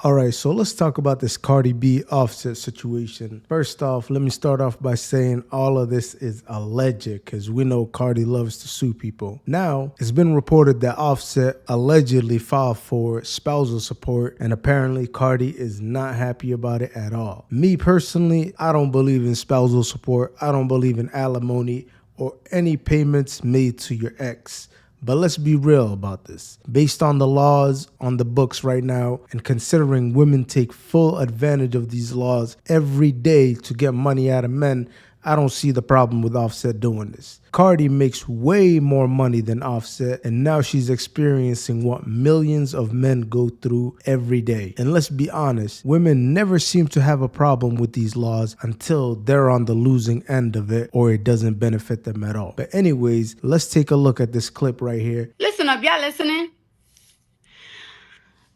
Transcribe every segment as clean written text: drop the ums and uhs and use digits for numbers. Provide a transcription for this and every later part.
All right, so let's talk about this Cardi B Offset situation. First off, let me start off by saying all of this is alleged because we know Cardi loves to sue people. Now, it's been reported that Offset allegedly filed for spousal support, and apparently Cardi is not happy about it at all. Me personally, I don't believe in spousal support. I don't believe in alimony or any payments made to your ex. But let's be real about this. Based on the laws on the books right now, and considering women take full advantage of these laws every day to get money out of men, I don't see the problem with Offset doing this. Cardi makes way more money than Offset, and now she's experiencing what millions of men go through every day. And let's be honest, women never seem to have a problem with these laws until they're on the losing end of it or it doesn't benefit them at all. But anyways, let's take a look at this clip right here. Listen up, y'all listening?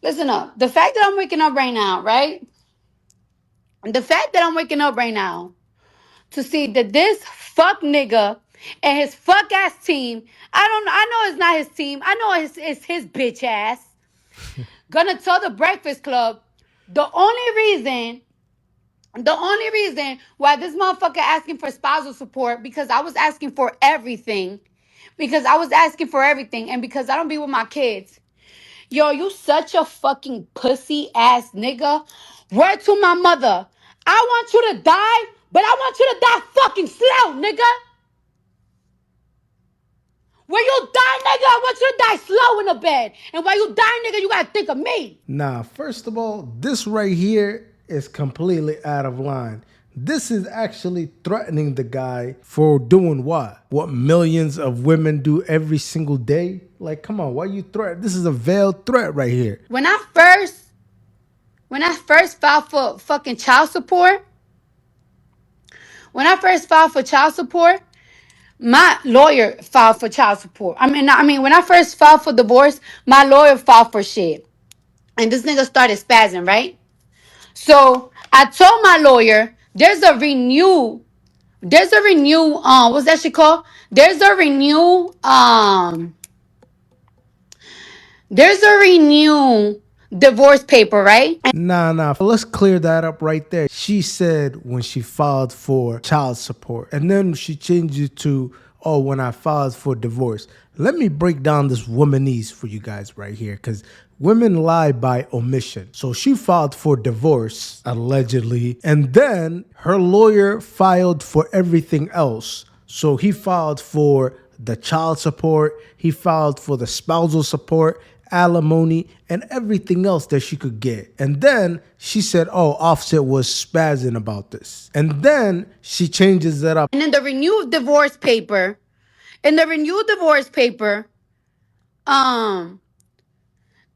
Listen up. The fact that I'm waking up right now, right? The fact that I'm waking up right now to see that this fuck nigga and his fuck ass team, I know it's not his team. I know it's his bitch ass. Gonna tell the Breakfast Club the only reason why this motherfucker asking for spousal support because I was asking for everything. Because I was asking for everything and because I don't be with my kids. Yo, you such a fucking pussy ass nigga. Word to my mother. I want you to die, but I want you to die fucking slow, nigga. When you die, nigga, I want you to die slow in the bed. And while you die, nigga, you gotta think of me. Nah, first of all, this right here is completely out of line. This is actually threatening the guy for doing what? What millions of women do every single day? Like, come on, why you threat? This is a veiled threat right here. When I first filed for fucking child support, my lawyer filed for child support. I mean, when I first filed for divorce, my lawyer filed for shit. And this nigga started spazzing, right? So I told my lawyer, what's that shit called? There's a renew divorce paper, right? Nah, let's clear that up right there. She said when she filed for child support, and then she changed it to, oh, when I filed for divorce. Let me break down this womanese for you guys right here, because women lie by omission. So she filed for divorce, allegedly, and then her lawyer filed for everything else. So he filed for the child support, he filed for the spousal support, alimony, and everything else that she could get. And then she said, oh, Offset was spazzing about this. And then she changes it up. And in the renewed divorce paper, I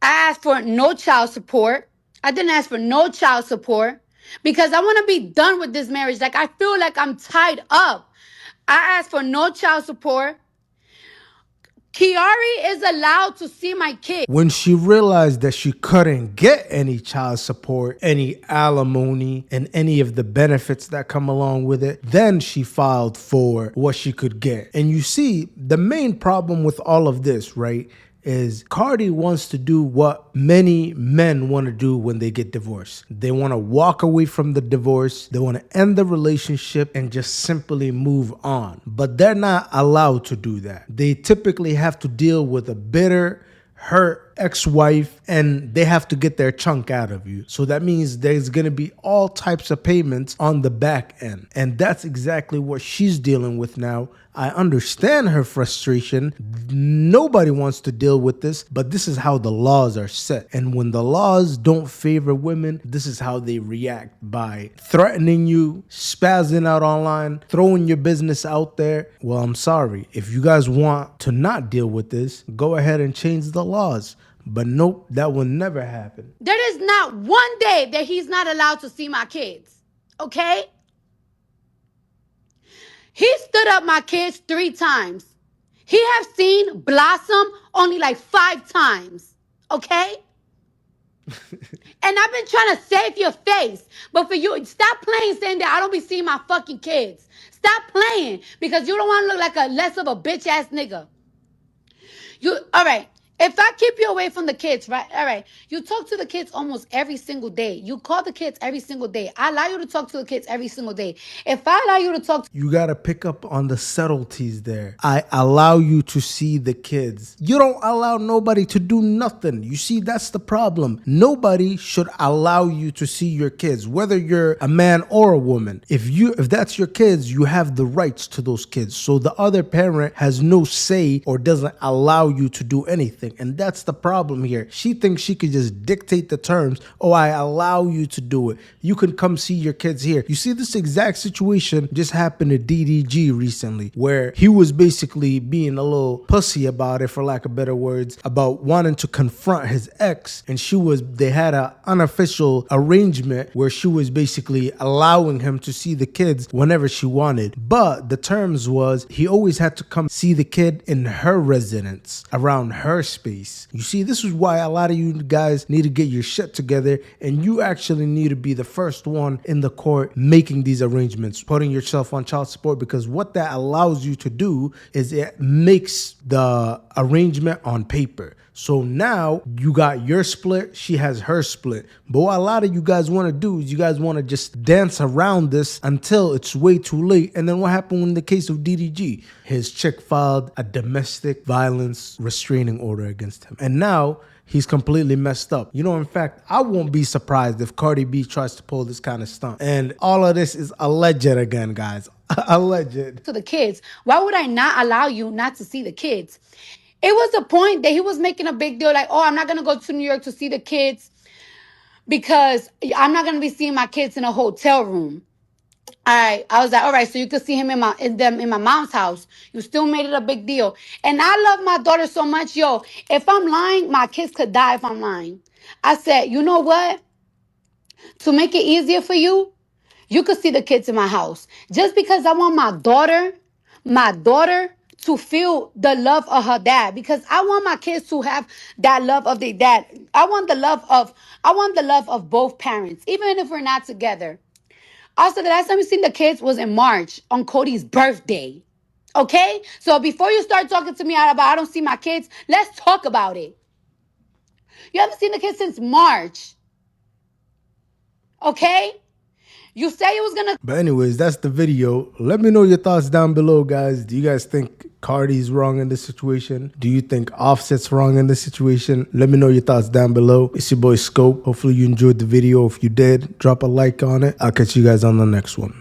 asked for no child support. I didn't ask for no child support because I want to be done with this marriage. Like, I feel like I'm tied up. I asked for no child support. Kiari is allowed to see my kid. When she realized that she couldn't get any child support, any alimony, and any of the benefits that come along with it, then she filed for what she could get. And you see, the main problem with all of this, right, is Cardi wants to do what many men want to do when they get divorced. They want to walk away from the divorce. They want to end the relationship and just simply move on. But they're not allowed to do that. They typically have to deal with a bitter, hurt ex-wife, and they have to get their chunk out of you. So that means there's going to be all types of payments on the back end. And that's exactly what she's dealing with now. I understand her frustration. Nobody wants to deal with this, but this is how the laws are set. And when the laws don't favor women, this is how they react, by threatening you, spazzing out online, throwing your business out there. Well, I'm sorry. If you guys want to not deal with this, go ahead and change the laws. But nope, that will never happen. There is not one day that he's not allowed to see my kids. Okay? He stood up my kids 3 times. He have seen Blossom only like 5 times. Okay? And I've been trying to save your face. But for you, stop playing saying that I don't be seeing my fucking kids. Stop playing because you don't want to look like a less of a bitch ass nigga. All right. If I keep you away from the kids, right? All right. You talk to the kids almost every single day. You call the kids every single day. I allow you to talk to the kids every single day. If I allow you to talk You got to pick up on the subtleties there. I allow you to see the kids. You don't allow nobody to do nothing. You see, that's the problem. Nobody should allow you to see your kids, whether you're a man or a woman. If that's your kids, you have the rights to those kids. So the other parent has no say or doesn't allow you to do anything. And that's the problem here. She thinks she could just dictate the terms. Oh, I allow you to do it. You can come see your kids here. You see, this exact situation just happened to DDG recently, where he was basically being a little pussy about it, for lack of better words, about wanting to confront his ex. And they had an unofficial arrangement where she was basically allowing him to see the kids whenever she wanted. But the terms was he always had to come see the kid in her residence, around her space. You see, this is why a lot of you guys need to get your shit together, and you actually need to be the first one in the court making these arrangements, putting yourself on child support, because what that allows you to do is it makes the arrangement on paper. So now you got your split, she has her split. But what a lot of you guys want to do is you guys want to just dance around this until it's way too late. And then what happened in the case of DDG? His chick filed a domestic violence restraining order against him. And now he's completely messed up. You know, in fact, I won't be surprised if Cardi B tries to pull this kind of stunt. And all of this is alleged again, guys. Alleged. to the kids, why would I not allow you not to see the kids? It was a point that he was making a big deal, like, oh, I'm not going to go to New York to see the kids because I'm not going to be seeing my kids in a hotel room. All right. I was like, all right, so you could see him in my mom's house. You still made it a big deal. And I love my daughter so much. Yo, if I'm lying, my kids could die if I'm lying. I said, you know what? To make it easier for you, you could see the kids in my house. Just because I want my daughter to feel the love of her dad. Because I want my kids to have that love of their dad. I want the love of both parents, even if we're not together. Also, the last time we seen the kids was in March on Cody's birthday. Okay? So before you start talking to me about I don't see my kids, let's talk about it. You haven't seen the kids since March. Okay? You say it was gonna. But anyways, that's the video. Let me know your thoughts down below, guys. Do you guys think Cardi's wrong in this situation? Do you think Offset's wrong in this situation? Let me know your thoughts down below. It's your boy Scope. Hopefully you enjoyed the video. If you did, drop a like on it. I'll catch you guys on the next one.